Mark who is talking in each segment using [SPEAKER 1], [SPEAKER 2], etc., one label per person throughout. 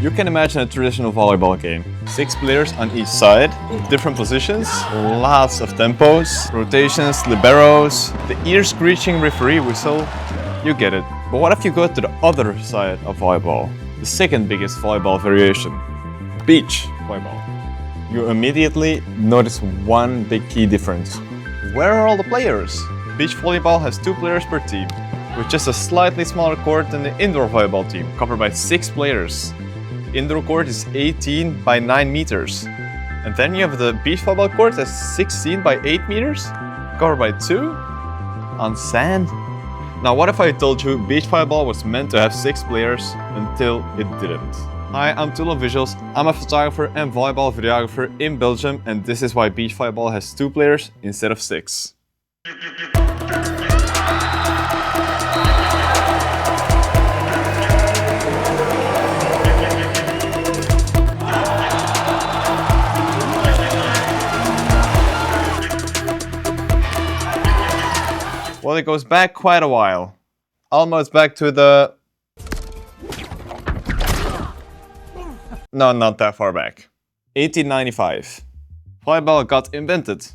[SPEAKER 1] You can imagine a traditional volleyball game. 6 players on each side, different positions, lots of tempos, rotations, liberos, the ear-screeching referee whistle. You get it. But what if you go to the other side of volleyball? The second biggest volleyball variation, beach volleyball. You immediately notice one big key difference. Where are all the players? Beach volleyball has 2 players per team, with just a slightly smaller court than the indoor volleyball team, covered by 6 players. Indoor court is 18 by 9 meters. And then you have the beach volleyball court that's 16 by 8 meters, covered by 2 on sand. Now what if I told you beach volleyball was meant to have 6 players until it didn't? Hi, I'm Tool of Visuals. I'm a photographer and volleyball videographer in Belgium, and this is why beach volleyball has 2 players instead of 6. Well, it goes back quite a while. Almost back to the... No, not that far back. 1895. Volleyball got invented.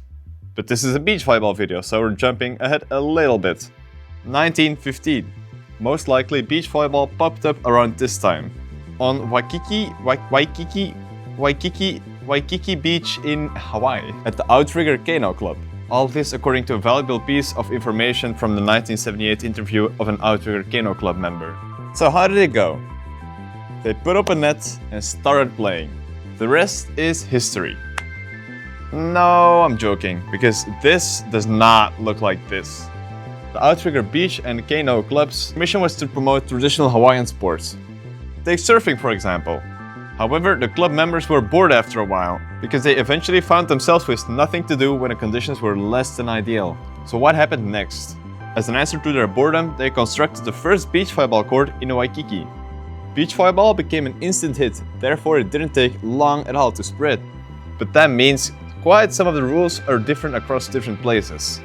[SPEAKER 1] But this is a beach volleyball video, so we're jumping ahead a little bit. 1915. Most likely beach volleyball popped up around this time. On Waikiki Beach in Hawaii. At the Outrigger Kano Club. All this according to a valuable piece of information from the 1978 interview of an Outrigger Kano Club member. So how did it go? They put up a net and started playing. The rest is history. No, I'm joking, because this does not look like this. The Outrigger Beach and Kano Club's mission was to promote traditional Hawaiian sports. Take surfing, for example. However, the club members were bored after a while, because they eventually found themselves with nothing to do when the conditions were less than ideal. So what happened next? As an answer to their boredom, they constructed the first beach volleyball court in Waikiki. Beach volleyball became an instant hit, therefore it didn't take long at all to spread. But that means quite some of the rules are different across different places.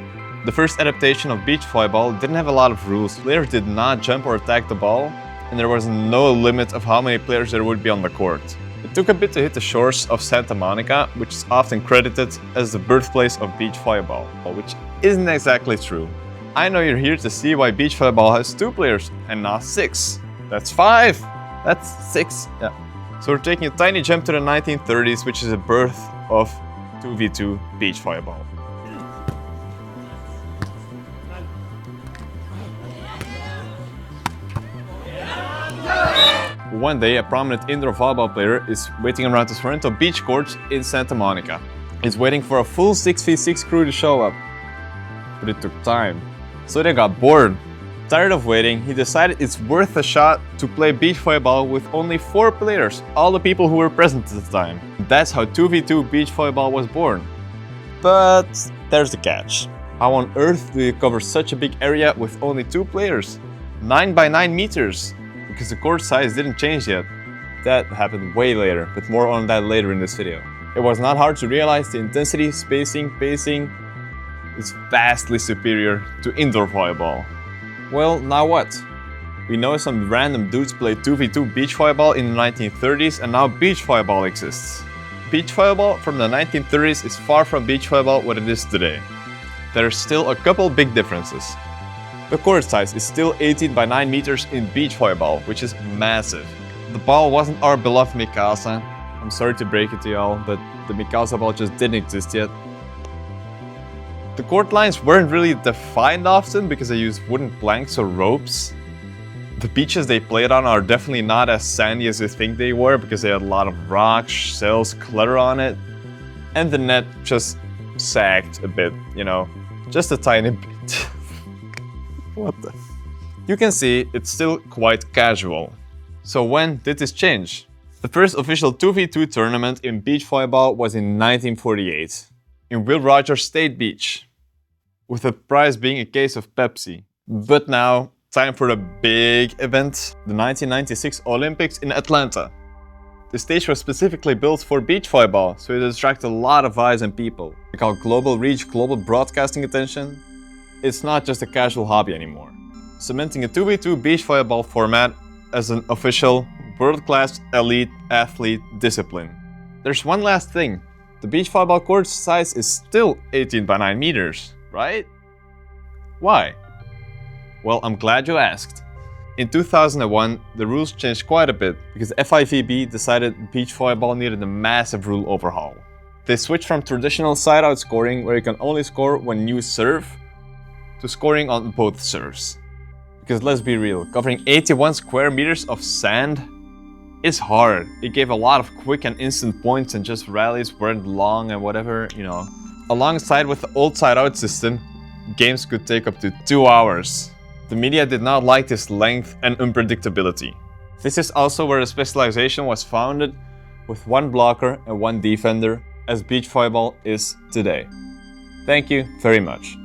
[SPEAKER 1] The first adaptation of beach volleyball didn't have a lot of rules. Players did not jump or attack the ball, and there was no limit of how many players there would be on the court. It took a bit to hit the shores of Santa Monica, which is often credited as the birthplace of beach volleyball, which isn't exactly true. I know you're here to see why beach volleyball has 2 players and not 6. That's 5! That's 6, yeah. So we're taking a tiny jump to the 1930s, which is the birth of 2v2 beach volleyball. One day, a prominent indoor volleyball player is waiting around the Sorrento beach courts in Santa Monica. He's waiting for a full 6v6 crew to show up. But it took time. So they got bored. Tired of waiting, he decided it's worth a shot to play beach volleyball with only 4 players, all the people who were present at the time. That's how 2v2 beach volleyball was born. But there's the catch. How on earth do you cover such a big area with only 2 players? 9 by 9 meters. Because the court size didn't change yet. That happened way later, but more on that later in this video. It was not hard to realize the intensity, spacing, pacing is vastly superior to indoor volleyball. Well, now what? We know some random dudes played 2v2 beach volleyball in the 1930s, and now beach volleyball exists. Beach volleyball from the 1930s is far from beach volleyball what it is today. There are still a couple big differences. The court size is still 18 by 9 meters in beach volleyball, which is massive. The ball wasn't our beloved Mikasa. I'm sorry to break it to y'all, but the Mikasa ball just didn't exist yet. The court lines weren't really defined often because they used wooden planks or ropes. The beaches they played on are definitely not as sandy as you think they were because they had a lot of rocks, shells, clutter on it. And the net just sagged a bit, you know, just a tiny bit. What the? You can see it's still quite casual. So when did this change? The first official 2v2 tournament in beach volleyball was in 1948 in Will Rogers State Beach, with the prize being a case of Pepsi. But now, time for the big event, the 1996 Olympics in Atlanta. The stage was specifically built for beach volleyball, so it attracted a lot of eyes and people. They call global reach, global broadcasting attention. It's not just a casual hobby anymore. Cementing a 2v2 beach volleyball format as an official world-class elite athlete discipline. There's one last thing. The beach volleyball court size is still 18 by 9 meters, right? Why? Well, I'm glad you asked. In 2001, the rules changed quite a bit because FIVB decided beach volleyball needed a massive rule overhaul. They switched from traditional side-out scoring, where you can only score when you serve, to scoring on both serves. Because let's be real, covering 81 square meters of sand is hard. It gave a lot of quick and instant points and just rallies weren't long and whatever, you know. Alongside with the old side-out system, games could take up to 2 hours. The media did not like this length and unpredictability. This is also where the specialization was founded, with one blocker and one defender, as beach volleyball is today. Thank you very much.